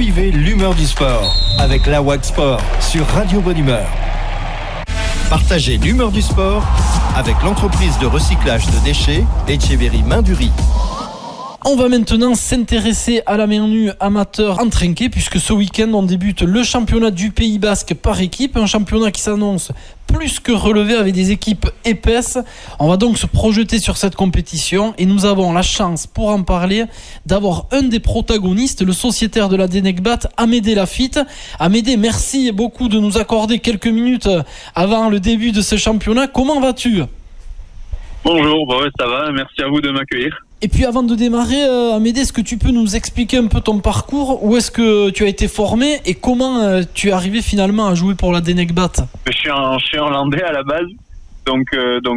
Suivez l'humeur du sport avec la WAC Sport sur Radio Bonne Humeur. Partagez l'humeur du sport avec l'entreprise de recyclage de déchets Etcheverry Main-du-Riz. On va maintenant s'intéresser à la main nue amateur en trinquet puisque ce week-end on débute le championnat du Pays Basque par équipe, un championnat qui s'annonce plus que relevé avec des équipes épaisses. On va donc se projeter sur cette compétition et nous avons la chance pour en parler d'avoir un des protagonistes, le sociétaire de la Denecbat, Amédée Lafitte. Amédée, merci beaucoup de nous accorder quelques minutes avant le début de ce championnat. Comment vas-tu ? Bonjour, ça va, merci à vous de m'accueillir. Et puis avant de démarrer, Amédée, est-ce que tu peux nous expliquer un peu ton parcours ? Où est-ce que tu as été formé et comment tu es arrivé finalement à jouer pour la Denecbat ? Je suis hollandais à la base, donc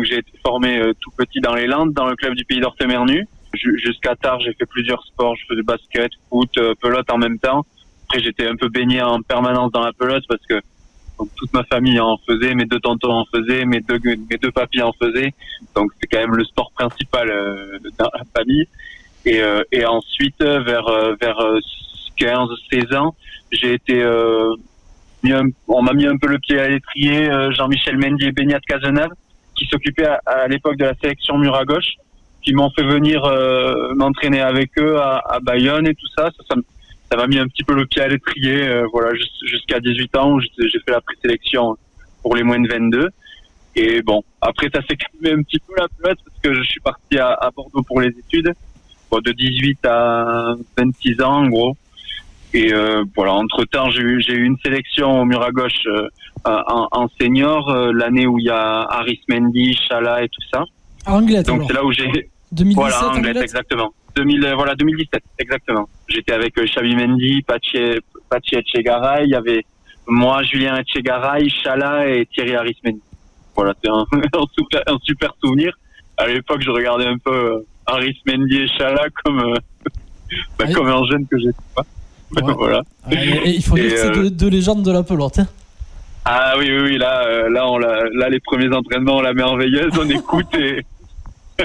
j'ai été formé tout petit dans les Landes, dans le club du Pays d'Orthe-Mernu. Jusqu'à tard, j'ai fait plusieurs sports, je faisais basket, foot, pelote en même temps. Après, j'étais un peu baigné en permanence dans la pelote parce que donc, toute ma famille en faisait, mes deux tontons en faisaient, mes deux papis en faisaient. Donc c'est quand même le sport principal dans la famille. Et ensuite, vers 15-16 ans, j'ai été on m'a mis un peu le pied à l'étrier. Jean-Michel Mendy et Beignat Cazenave, qui s'occupaient à l'époque de la sélection mur à gauche, qui m'ont fait venir m'entraîner avec eux à Bayonne et tout ça. Ça m'a mis un petit peu le pied à l'étrier, jusqu'à 18 ans où j'ai fait la présélection pour les moins de 22. Et bon, après ça s'est calmé un petit peu la pelote parce que je suis parti à Bordeaux pour les études, de 18 à 26 ans en gros. Et entre-temps j'ai eu une sélection au mur à gauche en senior, l'année où il y a Harris Mendy, Chala et tout ça. Anglette, donc alors. c'est là où j'ai... 2017, voilà, Anglette, exactement. 2017, exactement. J'étais avec Xavi Mendy, Pachi Etchegaray, il y avait moi, Julien Etchegaray, Chala et Thierry Harris Mendy. Voilà, c'est un super souvenir. À l'époque, je regardais un peu Harris Mendy et Chala comme un jeune que j'étais pas. Ouais. Voilà. Et il faut dire que c'est deux légendes de la pelote. Hein. Ah oui, là, les premiers entraînements, on la merveilleuse, on écoute et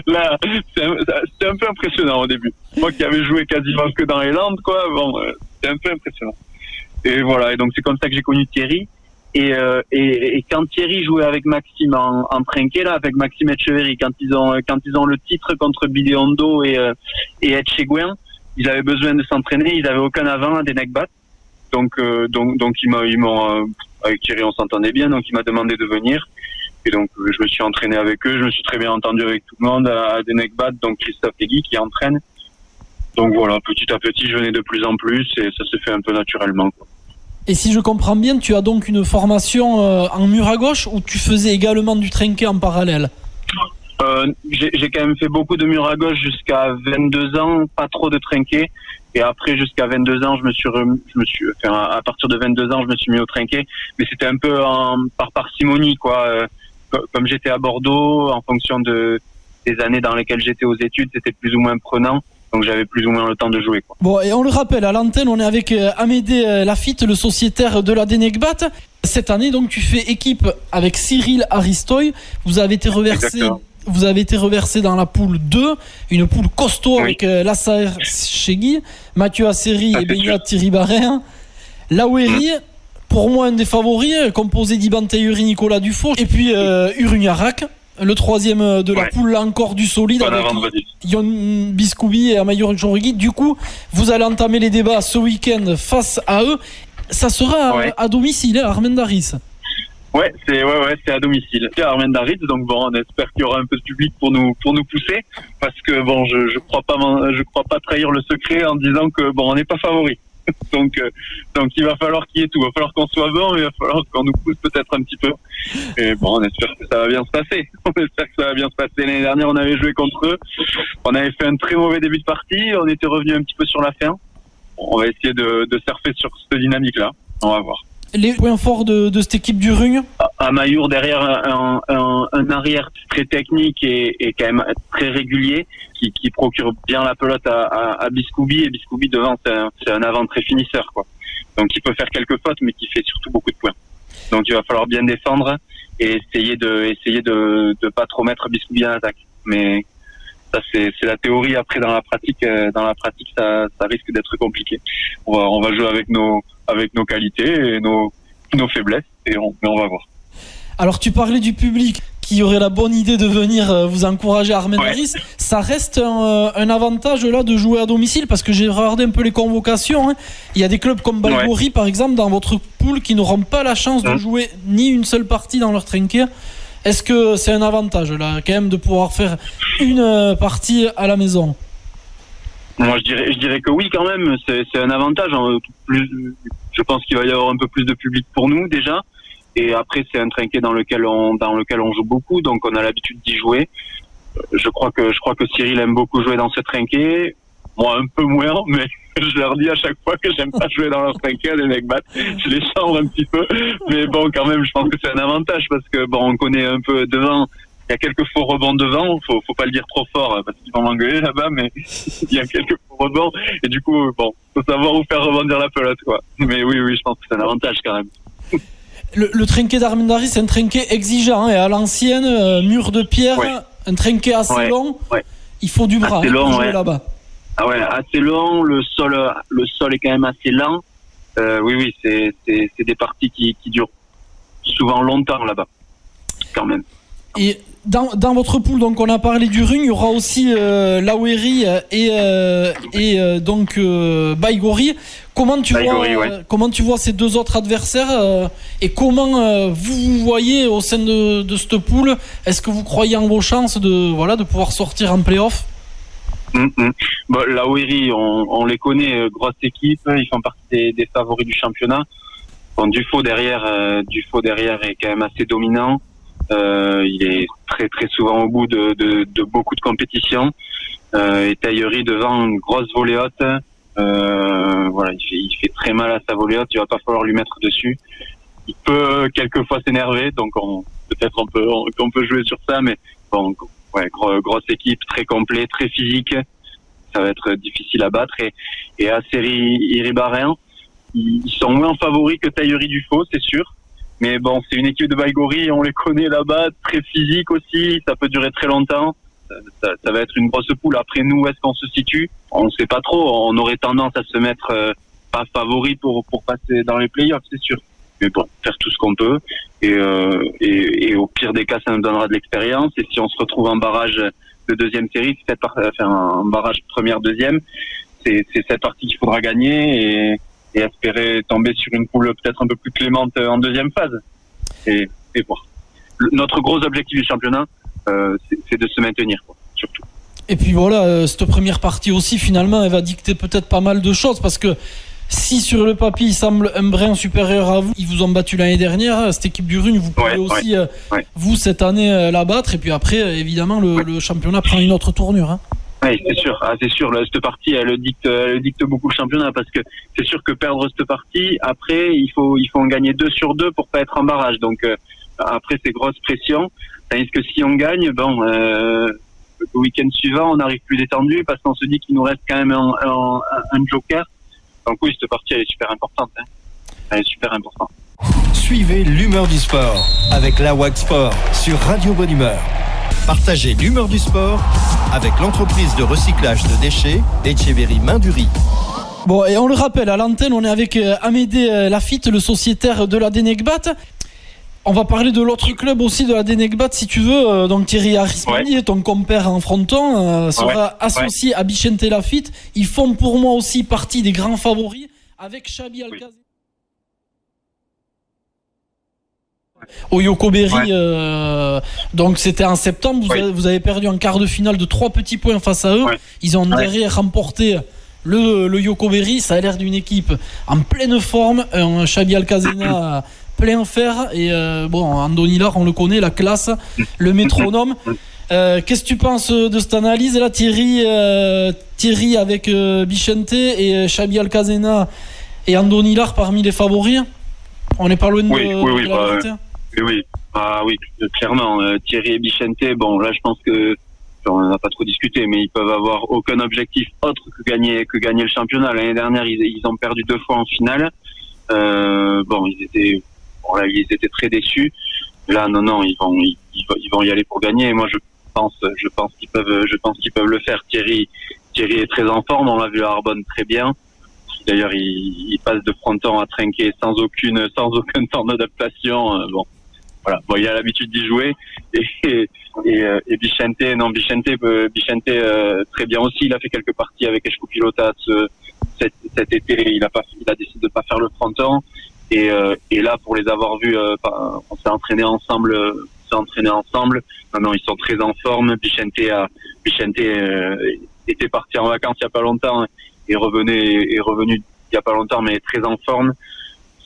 là, c'est un peu impressionnant au début. Moi qui avais joué quasiment que dans les Landes, c'est un peu impressionnant. Et voilà, et donc c'est comme ça que j'ai connu Thierry. Et quand Thierry jouait avec Maxime en trinquet, là, avec Maxime Etcheverry, quand ils ont le titre contre Bidéondo et Etchegouin, ils avaient besoin de s'entraîner, ils avaient aucun avant à Denecbat. Donc ils m'ont avec Thierry on s'entendait bien, donc il m'a demandé de venir. Et donc je me suis entraîné avec eux, je me suis très bien entendu avec tout le monde à Denecbat, donc Christophe Legui qui entraîne. Donc voilà, petit à petit je venais de plus en plus et ça se fait un peu naturellement, quoi. Et si je comprends bien, tu as donc une formation en mur à gauche ou tu faisais également du trinquet en parallèle ? J'ai quand même fait beaucoup de mur à gauche jusqu'à 22 ans, pas trop de trinquet. Et après, jusqu'à 22 ans, à partir de 22 ans, je me suis mis au trinquet. Mais c'était un peu par parcimonie, quoi. Comme j'étais à Bordeaux, en fonction des années dans lesquelles j'étais aux études, c'était plus ou moins prenant. Donc j'avais plus ou moins le temps de jouer, quoi. Bon, et on le rappelle, à l'antenne, on est avec Amédée Lafitte, le sociétaire de la Denecbat. Cette année, donc, tu fais équipe avec Cyril Aristoy. Vous avez été reversé dans la poule 2, une poule costaud, oui, avec Lassaer Chegui, Mathieu Asseri et Beignat Thierry Barrin. Laoueri, pour moi, un des favoris, composé d'Iban Taïuri, Nicolas Dufault, et puis Urugnarak. Le troisième de la poule, là encore du solide, avec Yon Biscoubi et Amayor Jorigui. Du coup, vous allez entamer les débats ce week-end face à eux. Ça sera à domicile, à Armendaris. Ouais, c'est à domicile. C'est à Armendaris, donc bon, on espère qu'il y aura un peu de public pour nous pousser, parce que bon, je crois pas trahir le secret en disant que bon, on n'est pas favori. Donc il va falloir qu'il y ait tout. Il va falloir qu'on soit bon, mais il va falloir qu'on nous pousse peut-être un petit peu. Et bon, on espère que ça va bien se passer. L'année dernière, on avait joué contre eux. On avait fait un très mauvais début de partie. On était revenu un petit peu sur la fin. On va essayer de surfer sur cette dynamique-là. On va voir. Les points forts de cette équipe du Rugne ? Amayour derrière un arrière très technique et quand même très régulier qui procure bien la pelote à Biscoubi, et Biscoubi devant c'est un avant très finisseur, quoi. Donc il peut faire quelques fautes mais qui fait surtout beaucoup de points. Donc il va falloir bien défendre et essayer de pas trop mettre Biscoubi en attaque. Mais Ça c'est la théorie. Après dans la pratique ça risque d'être compliqué. On va jouer avec nos qualités et nos faiblesses et on va voir. Alors tu parlais du public qui aurait la bonne idée de venir vous encourager à Armendaris. Ça reste un avantage là de jouer à domicile, parce que j'ai regardé un peu les convocations. Il y a des clubs comme Baïgori par exemple dans votre poule qui n'auront pas la chance de jouer ni une seule partie dans leur trinquet. Est-ce que c'est un avantage là quand même de pouvoir faire une partie à la maison? Moi je dirais que oui quand même, c'est un avantage. Je pense qu'il va y avoir un peu plus de public pour nous déjà. Et après, c'est un trinquet dans lequel on joue beaucoup, donc on a l'habitude d'y jouer. Je crois que Cyril aime beaucoup jouer dans ce trinquet. Moi, un peu moins, mais je leur dis à chaque fois que j'aime pas jouer dans leur trinquet, les mecs battent. Je les chambre un petit peu. Mais bon, quand même, je pense que c'est un avantage parce que bon, on connaît un peu devant. Il y a quelques faux rebonds devant. Faut pas le dire trop fort parce qu'ils vont m'engueuler là-bas, mais il y a quelques faux rebonds. Et du coup, bon, faut savoir où faire rebondir la pelote, quoi. Mais oui, je pense que c'est un avantage quand même. Le trinquet d'Armendaris, c'est un trinquet exigeant, et à l'ancienne, mur de pierre, un trinquet assez long. Il faut du bras pour jouer là-bas. Ah ouais, assez long. Le sol est quand même assez lent. Oui, c'est des parties qui durent souvent longtemps là-bas, quand même. Et dans votre poule, donc on a parlé du Rung, il y aura aussi Laweri et donc Baïgori. Comment tu vois ces deux autres adversaires et comment vous voyez au sein de cette poule? Est-ce que vous croyez en vos chances de pouvoir sortir en play-off? Bon, Laweri, on les connaît, grosse équipe, ils font partie des favoris du championnat. Bon, Dufaux derrière est quand même assez dominant. Il est très très souvent au bout de beaucoup de compétitions. Et Taillerie devant, une grosse volée haute. Il fait très mal à sa volée haute. Il va pas falloir lui mettre dessus. Il peut quelquefois s'énerver, donc peut-être qu'on peut jouer sur ça, mais bon, grosse équipe, très complet, très physique. Ça va être difficile à battre. Et à Iribarren, ils sont moins favoris que Taillerie Dufaux, c'est sûr. Mais bon, c'est une équipe de Baïgori, on les connaît là-bas, très physique aussi, ça peut durer très longtemps. Ça va être une grosse poule. Après, nous, où est-ce qu'on se situe? On ne sait pas trop. On aurait tendance à se mettre pas favori pour passer dans les playoffs, c'est sûr. Mais bon, faire tout ce qu'on peut. Et au pire des cas, ça nous donnera de l'expérience. Et si on se retrouve en barrage de deuxième série, c'est peut-être un barrage première-deuxième. C'est cette partie qu'il faudra gagner et espérer tomber sur une poule peut-être un peu plus clémente en deuxième phase. Et voir. Notre gros objectif du championnat, c'est de se maintenir, quoi, surtout. Et puis voilà, cette première partie aussi, finalement, elle va dicter peut-être pas mal de choses, parce que si sur le papier, il semble un brin supérieur à vous, ils vous ont battu l'année dernière, cette équipe du Rung, vous pouvez aussi, vous, cette année, la battre, et puis après, évidemment, le championnat prend une autre tournure. Oui, c'est sûr. Cette partie, elle dicte beaucoup le championnat, parce que c'est sûr que perdre cette partie, après, il faut en gagner 2 sur 2 pour pas être en barrage. Donc, après, c'est grosse pression. Tandis que si on gagne, le week-end suivant, on arrive plus détendu parce qu'on se dit qu'il nous reste quand même un joker. Donc oui, cette partie, elle est super importante. Elle est super importante. Suivez l'humeur du sport avec la WAC Sport sur Radio Bonne Humeur. Partagez l'humeur du sport avec l'entreprise de recyclage de déchets Etcheverry Main-du-Riz. Bon, et on le rappelle, à l'antenne, on est avec Amédée Lafitte, le sociétaire de la Denegbat. On va parler de l'autre club aussi de la Denegbat, si tu veux. Donc Thierry Arismani, ton compère en fronton, sera associé à Bichente Lafitte. Ils font pour moi aussi partie des grands favoris avec Chabi Alcazé. Au Yoko Berry, donc c'était en septembre. Vous avez perdu en quart de finale de 3 petits points face à eux. Ils ont derrière remporté le Yoko Berry. Ça a l'air d'une équipe en pleine forme. Un Chabi Alcazena plein fer. Et Andoni Lard, on le connaît, la classe, le métronome. Qu'est-ce que tu penses de cette analyse là, Thierry avec Bichente et Chabi Alcazena et Andoni Lard parmi les favoris? On n'est pas loin de la vérité. Oui, clairement. Thierry et Bichente, bon, là, je pense que on n'a pas trop discuté, mais ils peuvent avoir aucun objectif autre que gagner le championnat. L'année dernière, ils ont perdu 2 fois en finale. Ils étaient très déçus. Là, non, ils vont y aller pour gagner. Et moi, je défense, je pense qu'ils peuvent le faire. Thierry est très en forme, on l'a vu à Arbonne très bien. D'ailleurs, il passe de fronton à trinquer sans aucun temps d'adaptation. Voilà. Bon, il a l'habitude d'y jouer. Et Bichente, très bien aussi. Il a fait quelques parties avec Eshko Pilota cet été. Il a décidé de pas faire le fronton. Et là, pour les avoir vus, on s'est entraîné ensemble. Non, ils sont très en forme. Bichente était parti en vacances il y a pas longtemps et revenu il y a pas longtemps, mais très en forme.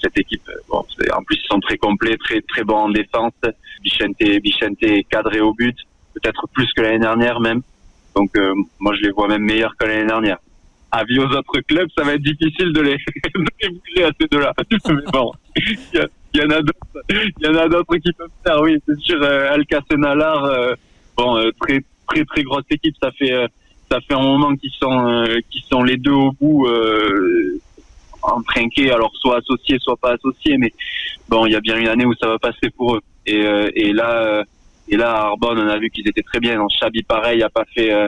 Cette équipe, en plus ils sont très complets, très très bons en défense. Bichente est cadré au but, peut-être plus que l'année dernière même. Donc moi je les vois même meilleurs que l'année dernière. Avis aux autres clubs, ça va être difficile de les bouger à ces deux-là. Mais bon, il y en a d'autres qui peuvent faire. Oui, c'est sûr. Alcacenalar, très très très grosse équipe. Ça fait un moment qu'ils sont les deux au bout. En trinqué, alors soit associés, soit pas associés, mais bon, il y a bien une année où ça va passer pour eux. Et là, à Arbonne, on a vu qu'ils étaient très bien. Donc, Chabi, pareil, a pas fait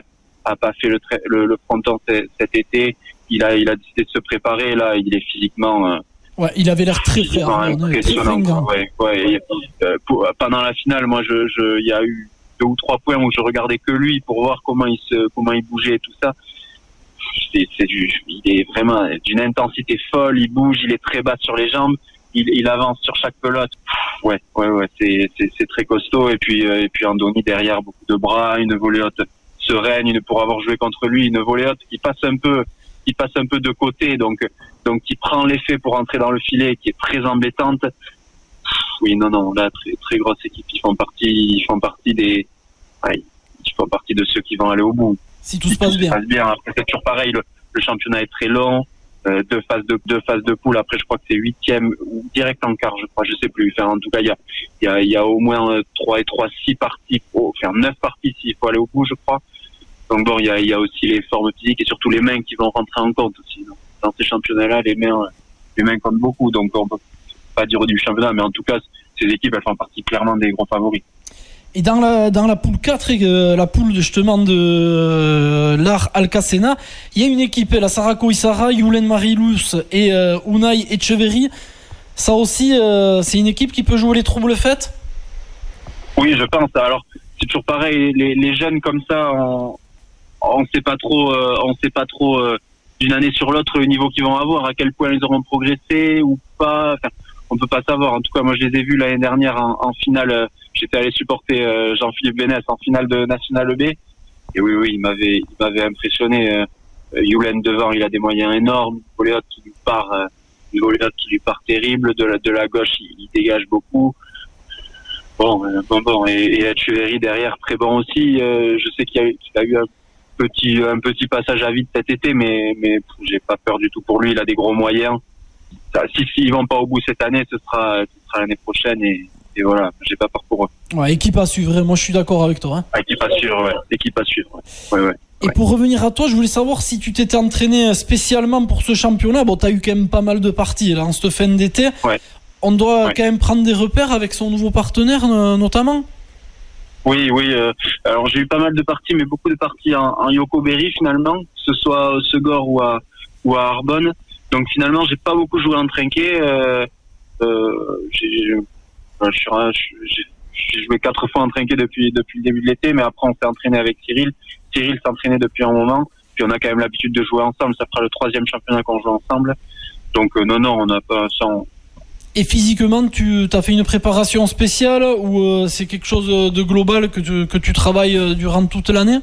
le fronton cet été. Il a décidé de se préparer. Là, il est physiquement. Ouais, il avait l'air très frais. Impressionnant. Pendant la finale, moi, il y a eu 2 ou 3 points où je regardais que lui pour voir comment il bougeait et tout ça. Il est vraiment d'une intensité folle, il bouge, il est très bas sur les jambes, il avance sur chaque pelote. Ouais, c'est très costaud. Et puis Andoni derrière, beaucoup de bras, une volée haute sereine, pour avoir joué contre lui, une volée haute qui passe un peu de côté, donc qui prend l'effet pour entrer dans le filet, qui est très embêtante. Oui, non, là, très, très grosse équipe. Ils font partie de ceux qui vont aller au bout. Si tout se passe bien. Après, c'est toujours pareil. Le championnat est très long. 2 phases de poule. Après, je crois que c'est 8e ou direct en quart, je crois. Je sais plus. Enfin, en tout cas, il y a au moins 6 parties. 9 parties s'il faut aller au bout, je crois. Donc bon, il y a aussi les formes physiques et surtout les mains qui vont rentrer en compte aussi. Donc, dans ces championnats-là, les mains comptent beaucoup. Donc, on peut pas dire du championnat, mais en tout cas, ces équipes, elles font partie clairement des gros favoris. Et dans la poule 4, la poule justement de l'Ar Alcacena, il y a une équipe, la Saraco Isara, Yulen Marilus et Unai Echeverri. Ça aussi, c'est une équipe qui peut jouer les troubles fêtes? Oui, je pense. Alors, c'est toujours pareil, les jeunes comme ça, on sait pas trop d'une année sur l'autre le niveau qu'ils vont avoir, à quel point ils auront progressé ou pas. Enfin, on peut pas savoir. En tout cas, moi, je les ai vus l'année dernière en finale. J'étais allé supporter Jean-Philippe Bénès en finale de National B. Et oui, il m'avait impressionné. Yulen devant, il a des moyens énormes. Voléot qui lui part terrible. De la gauche, il dégage beaucoup. Bon. Et Echeverri derrière, très bon aussi. Je sais qu'il a eu un petit passage à vide cet été, mais j'ai pas peur du tout pour lui. Il a des gros moyens. S'ils vont pas au bout cette année, ce sera l'année prochaine et voilà, j'ai pas peur pour eux. Ouais, équipe à suivre, moi je suis d'accord avec toi. Équipe à suivre, ouais. Et pour revenir à toi, je voulais savoir si tu t'étais entraîné spécialement pour ce championnat. Bon, t'as eu quand même pas mal de parties là en cette fin d'été. Ouais. On doit quand même prendre des repères avec son nouveau partenaire notamment. Oui. Alors j'ai eu pas mal de parties, mais beaucoup de parties en Yoko Berry finalement, que ce soit au Segor ou à Arbonne. Donc finalement, j'ai pas beaucoup joué en trinqué. J'ai joué 4 fois en trinqué depuis le début de l'été, mais après on s'est entraîné avec Cyril. Cyril s'entraînait depuis un moment, puis on a quand même l'habitude de jouer ensemble. Ça fera le 3e championnat qu'on joue ensemble. Donc non, on n'a pas ça. Et physiquement, tu as fait une préparation spéciale ou c'est quelque chose de global que tu travailles durant toute l'année?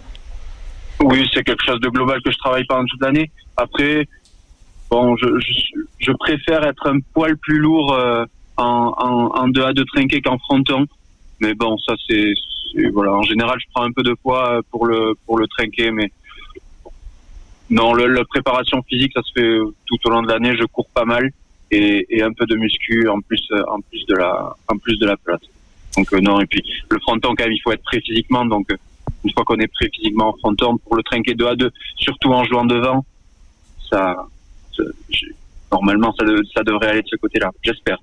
Oui, c'est quelque chose de global que je travaille pendant toute l'année. Après, bon, je préfère être un poil plus lourd en 2A2 trinqué qu'en fronton. Mais bon, ça c'est voilà. En général, je prends un peu de poids pour le trinqué, mais non, la préparation physique, ça se fait tout au long de l'année. Je cours pas mal et un peu de muscu en plus de la place. Donc non, et puis le fronton quand même, il faut être prêt physiquement. Donc une fois qu'on est prêt physiquement en fronton pour le trinqué 2A2, surtout en jouant devant, ça normalement ça devrait aller de ce côté-là, j'espère.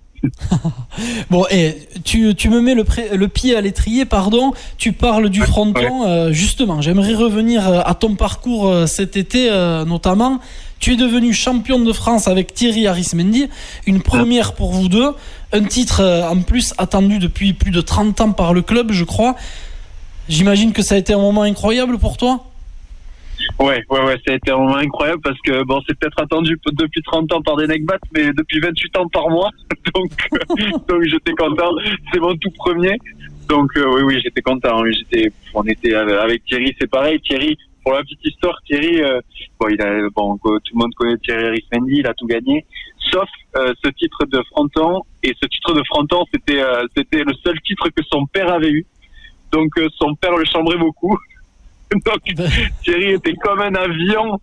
Bon, et tu me mets le pied à l'étrier, pardon. Tu parles du fronton. Justement, j'aimerais revenir à ton parcours cet été, notamment. Tu es devenu champion de France avec Thierry Arismendi, une première pour vous deux, un titre en plus attendu depuis plus de 30 ans par le club, je crois. J'imagine que ça a été un moment incroyable pour toi. Ouais, ça a été un moment incroyable parce que bon, c'est peut-être attendu depuis 30 ans par des Necbats, mais depuis 28 ans par moi, donc j'étais content. C'est mon tout premier, donc oui, j'étais content. On était avec Thierry, c'est pareil. Thierry, pour la petite histoire, Thierry, tout le monde connaît Thierry Arismendi, il a tout gagné, sauf ce titre de fronton. Et ce titre de fronton, c'était le seul titre que son père avait eu. Donc son père le chambrait beaucoup. Donc Thierry était comme un avion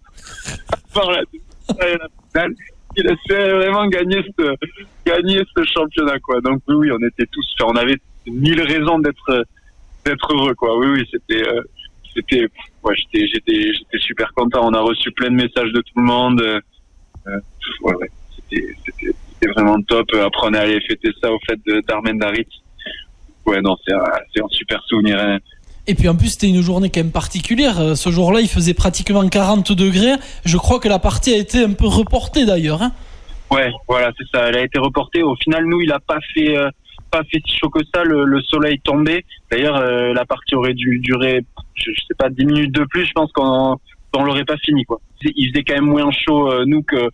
par la finale. Il a fait vraiment gagner ce championnat, quoi. Donc oui, on était tous, on avait 1000 raisons d'être heureux, quoi. Oui, j'étais super content. On a reçu plein de messages de tout le monde. C'était vraiment top. Après, on est allé fêter ça au fait d'Armen Darit. Ouais, non, c'est un super souvenir, hein. Et puis en plus, c'était une journée quand même particulière. Ce jour-là, il faisait pratiquement 40 degrés. Je crois que la partie a été un peu reportée d'ailleurs, hein. Ouais, voilà, c'est ça. Elle a été reportée. Au final, nous, il a pas fait si chaud que ça. Le soleil tombait. D'ailleurs, la partie aurait dû durer, je sais pas, 10 minutes de plus. Je pense qu'on l'aurait pas fini, quoi. Il faisait quand même moins chaud, nous, que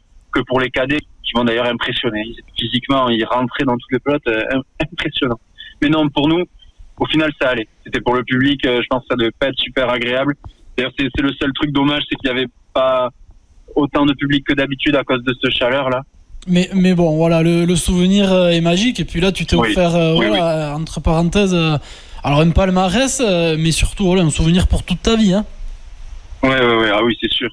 pour les cadets, qui m'ont d'ailleurs impressionné. Physiquement, ils rentraient dans toutes les pelotes, impressionnant. Mais non, pour nous, au final, ça allait. C'était pour le public, je pense que ça devait pas être super agréable. D'ailleurs, c'est le seul truc dommage, c'est qu'il y avait pas autant de public que d'habitude à cause de cette chaleur-là. Mais bon, voilà, le souvenir est magique. Et puis là, tu t'es offert, entre parenthèses, alors un palmarès, mais surtout un souvenir pour toute ta vie, hein. Ouais. Ah oui, c'est sûr.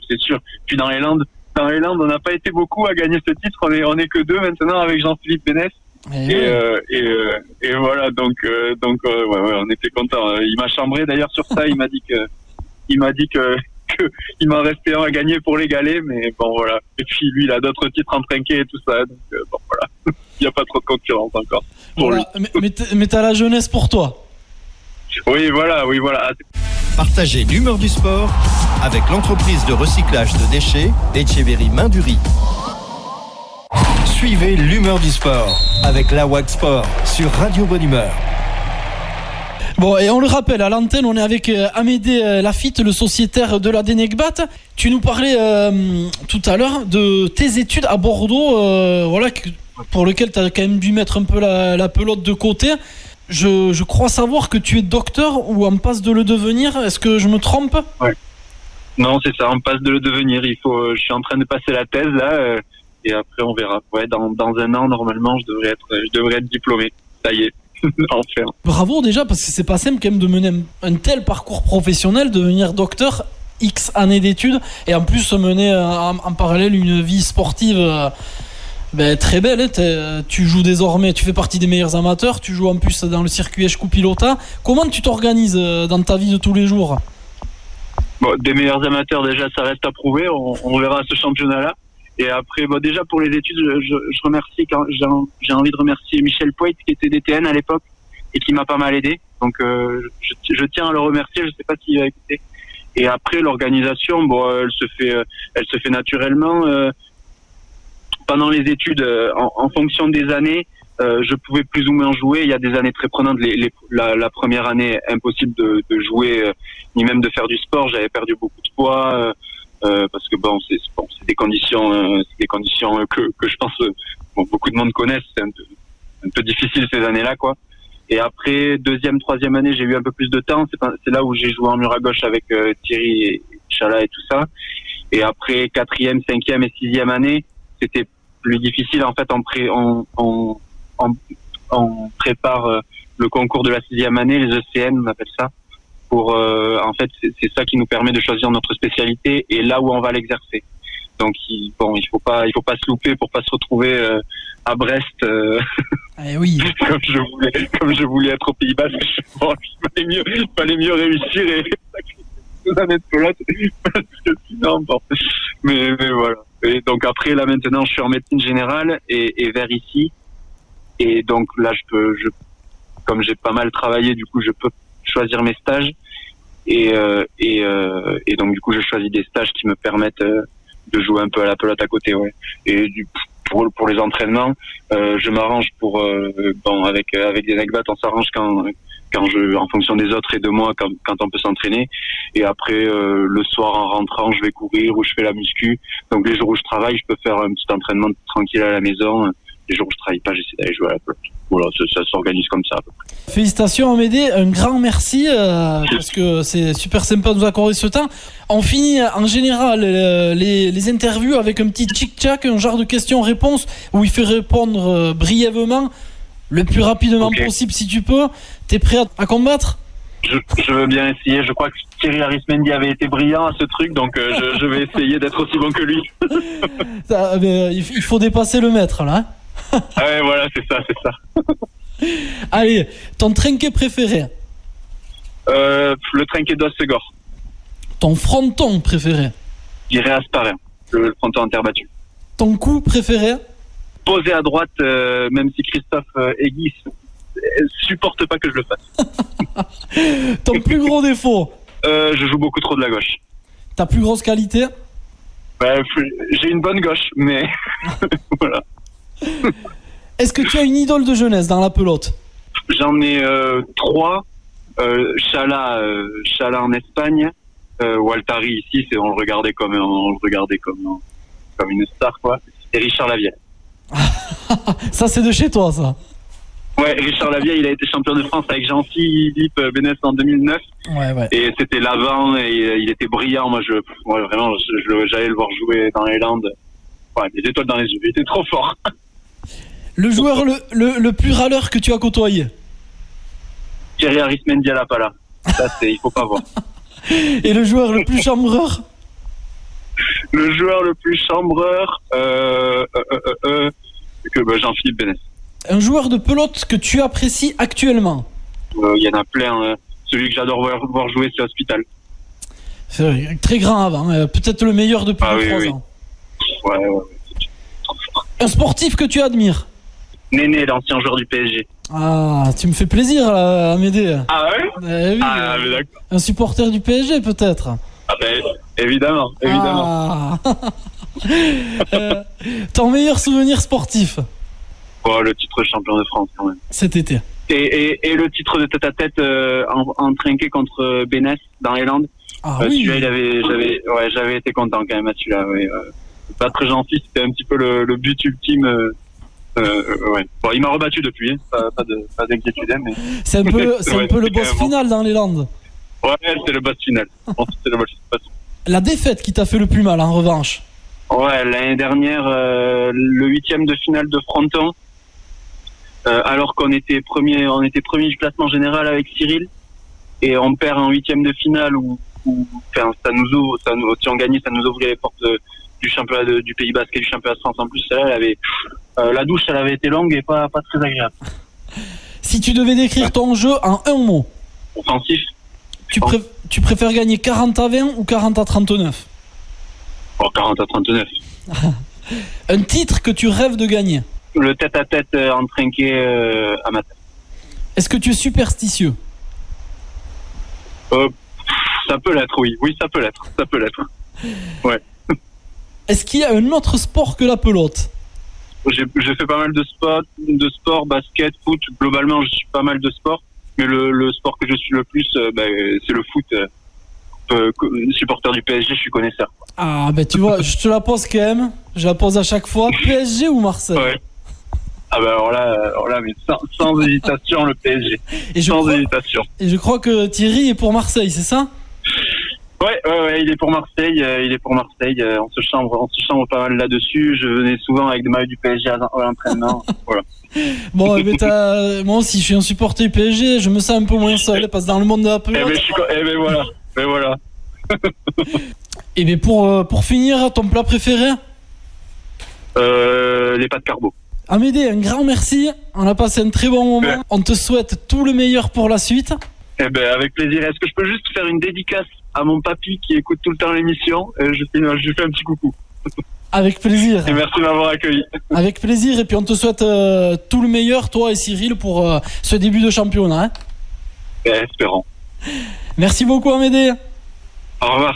Puis dans les Landes, on n'a pas été beaucoup à gagner ce titre. On est que deux maintenant avec Jean-Philippe Bénès. Et voilà, donc on était contents. Il m'a chambré d'ailleurs sur ça. Il m'a dit que il m'en restait un à gagner pour les galets, mais bon voilà. Et puis lui, il a d'autres titres en trinquet et tout ça, donc bon voilà. Il n'y a pas trop de concurrence encore. Voilà. Mais t'as la jeunesse pour toi. Oui, voilà. Partagez l'humeur du sport avec l'entreprise de recyclage de déchets Etcheverry Main-du-Riz. Suivez l'humeur du sport avec la WAC Sport sur Radio Bonne Humeur. Bon, et on le rappelle, à l'antenne, on est avec Amédée Lafitte, le sociétaire de la Denecbat. Tu nous parlais tout à l'heure de tes études à Bordeaux, pour lesquelles tu as quand même dû mettre un peu la pelote de côté. Je crois savoir que tu es docteur ou en passe de le devenir. Est-ce que je me trompe ? Ouais. Non, c'est ça, en passe de le devenir. Je suis en train de passer la thèse là, et après on verra. Ouais, dans un an normalement, je devrais être diplômé. Ça y est. Enfin. Bravo déjà, parce que c'est pas simple quand même de mener un tel parcours professionnel, devenir docteur, X années d'études, et en plus mener en parallèle une vie sportive très belle, hein. Tu joues désormais, tu fais partie des meilleurs amateurs, tu joues en plus dans le circuit Echeco-Pilota. Comment tu t'organises dans ta vie de tous les jours ? Bon, des meilleurs amateurs, déjà ça reste à prouver, on verra ce championnat-là. Et après, déjà pour les études, je remercie, j'ai envie de remercier Michel Poit qui était DTN à l'époque et qui m'a pas mal aidé. Donc je tiens à le remercier. Je sais pas s'il va écouter. Et après l'organisation, elle se fait naturellement. Pendant les études, en fonction des années, je pouvais plus ou moins jouer. Il y a des années très prenantes. La première année, impossible de jouer ni même de faire du sport. J'avais perdu beaucoup de poids. Parce que c'est des conditions que je pense beaucoup de monde connaissent. C'est un peu difficile ces années-là, quoi. Et après deuxième, troisième année, j'ai eu un peu plus de temps. C'est là où j'ai joué en mur à gauche avec Thierry et Chala et tout ça. Et après quatrième, cinquième et sixième année, c'était plus difficile. En fait, on prépare le concours de la sixième année, les ECN, on appelle ça. En fait, c'est ça qui nous permet de choisir notre spécialité et là où on va l'exercer. Donc, il faut pas se louper pour pas se retrouver à Brest. Oui. comme je voulais être au Pays Basque. Il fallait mieux réussir et sacrifier 2 années de pelote parce que sinon, mais voilà. Et donc après, là maintenant, je suis en médecine générale et vers ici. Et donc là, comme j'ai pas mal travaillé, du coup, je peux choisir mes stages. Et donc du coup, je choisis des stages qui me permettent de jouer un peu à la pelote à côté. Ouais. Et pour les entraînements, je m'arrange avec des neckbats, on s'arrange en fonction des autres et de moi quand on peut s'entraîner. Et après le soir en rentrant, je vais courir ou je fais la muscu. Donc les jours où je travaille, je peux faire un petit entraînement tranquille à la maison. Les jours où je travaille pas, j'essaie d'aller jouer à la pelote. Voilà, ça s'organise comme ça à peu près. Félicitations Amédée, un grand merci parce que c'est super sympa de nous accorder ce temps. On finit en général les interviews avec un petit tchic-tchac, un genre de questions-réponses où il fait répondre brièvement, le plus rapidement possible si tu peux. T'es prêt à combattre ? Je veux bien essayer. Je crois que Thierry Arismendi avait été brillant à ce truc, donc je vais essayer d'être aussi bon que lui. Il faut dépasser le maître là. Ah ouais, voilà, c'est ça. Allez, ton trinquet préféré ? Le trinquet d'Ossegor. Ton fronton préféré ? J'irai Asparin, le fronton en terre battue. Ton coup préféré ? Posé à droite, même si Christophe Egui supporte pas que je le fasse. Ton plus gros défaut ? Je joue beaucoup trop de la gauche. Ta plus grosse qualité ? J'ai une bonne gauche, mais voilà. Est-ce que tu as une idole de jeunesse dans la pelote ? J'en ai 3. Chala en Espagne, Waltari ici, on le regardait comme une star quoi. Et Richard Lavieille. Ça c'est de chez toi ça. Ouais, Richard Lavieille, il a été champion de France avec Jancy, Yip, Bénès en 2009. Ouais. Et c'était l'avant et il était brillant. Moi, vraiment, j'allais le voir jouer dans les Landes. Ouais, des étoiles dans les yeux. Il était trop fort. Le joueur le plus râleur que tu as côtoyé ? Thierry Arismendi à la Pala. Ça, il faut pas voir. Et le joueur le plus chambreur ? Le joueur le plus chambreur, Jean-Philippe Bénès. Un joueur de pelote que tu apprécies actuellement ? Il y en a plein. Celui que j'adore voir jouer, c'est Hospital. C'est très grand avant. Peut-être le meilleur depuis 3 ans. Ouais. Un sportif que tu admires ? Néné, l'ancien joueur du PSG. Ah, tu me fais plaisir, Amédée. Ah ouais ? Oui, mais d'accord. Un supporter du PSG, peut-être ? Ah ben, évidemment. Ah. Ton meilleur souvenir sportif ? Le titre champion de France, quand même. Cet été. Et le titre de tête-à-tête en trinquet contre Bénès, dans les Landes. Oui. Celui-là, j'avais été content quand même à celui-là. Ouais. Battre Jean-Fils, c'était un petit peu le but ultime. Bon, il m'a rebattu depuis, pas d'inquiétude, mais c'est un peu le boss final dans les Landes. Ouais, c'est le boss final. La défaite qui t'a fait le plus mal, en revanche. Ouais, l'année dernière, le 8e de finale de fronton, alors qu'on était premier du classement général avec Cyril, et on perd en 8e de finale si on gagnait, ça nous ouvrait les portes du championnat du Pays Basque et du championnat de France. En plus, la douche, elle avait été longue et pas très agréable. Si tu devais décrire ton jeu en un mot. Offensif. Tu préfères gagner 40-20 ou 40-39 ? 40-39. Un titre que tu rêves de gagner ? Le tête-à-tête en trinquet amateur. Est-ce que tu es superstitieux ? Ça peut l'être, oui. Oui, ça peut l'être. Ouais. Est-ce qu'il y a un autre sport que la pelote ? J'ai fait pas mal de sport, basket, foot. Globalement, je suis pas mal de sport. Mais le sport que je suis le plus, c'est le foot. Supporter du PSG, je suis connaisseur. Ah, tu vois, je te la pose quand même. Je la pose à chaque fois. PSG ou Marseille ? Ouais. Ah alors là, mais sans hésitation, le PSG. Hésitation. Et je crois que Thierry est pour Marseille, c'est ça ? Ouais, il est pour Marseille. On se chambre pas mal là-dessus. Je venais souvent avec des maillots du PSG à l'entraînement. Voilà. Bon, moi aussi, je suis un supporter du PSG. Je me sens un peu moins seul parce que dans le monde de la pelote. Voilà. Et bien pour finir, ton plat préféré ? Les pâtes carbo. Amédée, un grand merci. On a passé un très bon moment. On te souhaite tout le meilleur pour la suite. Avec plaisir. Est-ce que je peux juste faire une dédicace à mon papy qui écoute tout le temps l'émission ? Je fais un petit coucou. Avec plaisir. Et merci de m'avoir accueilli. Avec plaisir. Et puis on te souhaite tout le meilleur, toi et Cyril, pour ce début de championnat. Hein. Espérons. Merci beaucoup, Amédée. Au revoir.